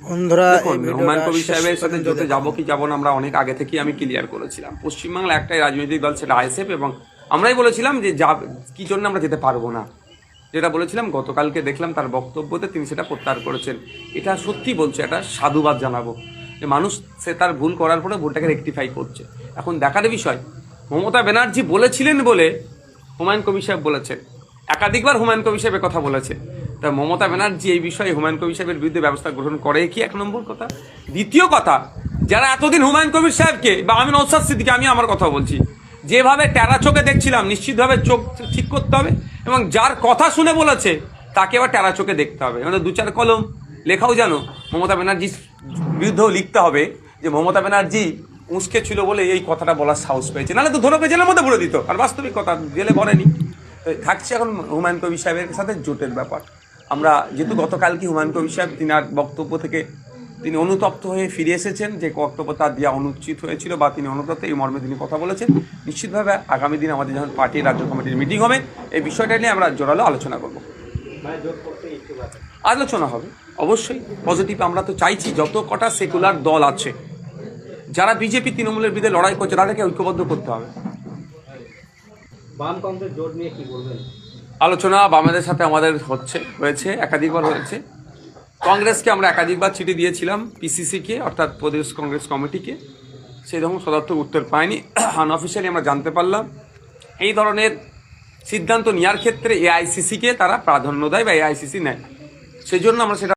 বন্ধুরা হুমায়ুন কবির সাহেবের সাথে জোটে যাবো কি যাবো না আমরা অনেক আগে থেকেই আমি ক্লিয়ার করেছিলাম। পশ্চিমবাংলা একটাই রাজনৈতিক দল, সেটা আইএসএফ, এবং আমরাই বলেছিলাম যে কি জন্য আমরা যেতে পারবো না, যেটা বলেছিলাম। গতকালকে দেখলাম তার বক্তব্যতে তিনি সেটা প্রত্যাহার করেছেন। এটা সত্যি বলছে, এটা সাধুবাদ জানাবো যে মানুষ সে তার ভুল করার পরে ভুলটাকে রেকটিফাই করছে। এখন দেখার বিষয়, মমতা ব্যানার্জি বলেছিলেন বলে হুমায়ুন কবির সাহেব বলেছেন, একাধিকবার হুমায়ুন কবির সাহেবের কথা বলেছে। তা মমতা ব্যানার্জি এই বিষয়ে হুমায়ুন কবির সাহেবের বিরুদ্ধে ব্যবস্থা গ্রহণ করে কি, এক নম্বর কথা। দ্বিতীয় কথা, যারা এতদিন হুমায়ুন কবির সাহেবকে বা আমি নওশাদ সিদ্দিকী, আমি আমার কথা বলছি, যেভাবে ট্যারা চোখে দেখছিলাম, নিশ্চিতভাবে চোখ ঠিক করতে হবে, এবং যার কথা শুনে বলেছে তাকে আবার ট্যারা চোখে দেখতে হবে। মানে দু চার কলম লেখাও জানো মমতা ব্যানার্জির বিরুদ্ধেও লিখতে হবে যে মমতা ব্যানার্জি উস্কে ছিল বলে এই কথাটা বলার সাহস পেয়েছে, নাহলে তো ধরে জেলের মধ্যে ভরে দিত। আর বাস্তবিক কথা, জেলে ভরেনি। থাকছে এখন হুমায়ুন কবির সাহেবের সাথে জোটের ব্যাপার। আমরা যেহেতু গতকালকে হুমায়ুন কবির সাহেব তিনার বক্তব্য থেকে তিনি অনুতপ্ত হয়ে ফিরে এসেছেন, যে বক্তব্য তার দেওয়া অনুচিত হয়েছিল বা তিনি অনুতপ্ত, এই মর্মে তিনি কথা বলেছেন। নিশ্চিতভাবে আগামী দিন আমাদের যখন পার্টির রাজ্য কমিটির মিটিং হবে, এই বিষয়টা নিয়ে আমরা জোরালো আলোচনা করব। আলোচনা হবে অবশ্যই পজিটিভ। আমরা তো চাইছি যত কটা সেকুলার দল আছে যারা বিজেপি তৃণমূলের বিরুদ্ধে লড়াই করছে তাদেরকে ঐক্যবদ্ধ করতে হবে। বামপন্থের জোট নিয়ে কি বলবেন? আলোচনা বামেদের সাথে আমাদের হয়েছে একাধিকবার হয়েছে। কংগ্রেসকে আমরা একাধিকবার চিঠি দিয়েছিলাম, পিসিসিকে অর্থাৎ প্রদেশ কংগ্রেস কমিটিকে, সেই রকম সদর্থক উত্তর পাইনি। আনঅফিসিয়ালি আমরা জানতে পারলাম এই ধরনের সিদ্ধান্ত নেওয়ার ক্ষেত্রে এআইসিসিকে তারা প্রাধান্য দেয় বা এআইসিসি নেয়, সেই জন্য আমরা সেটা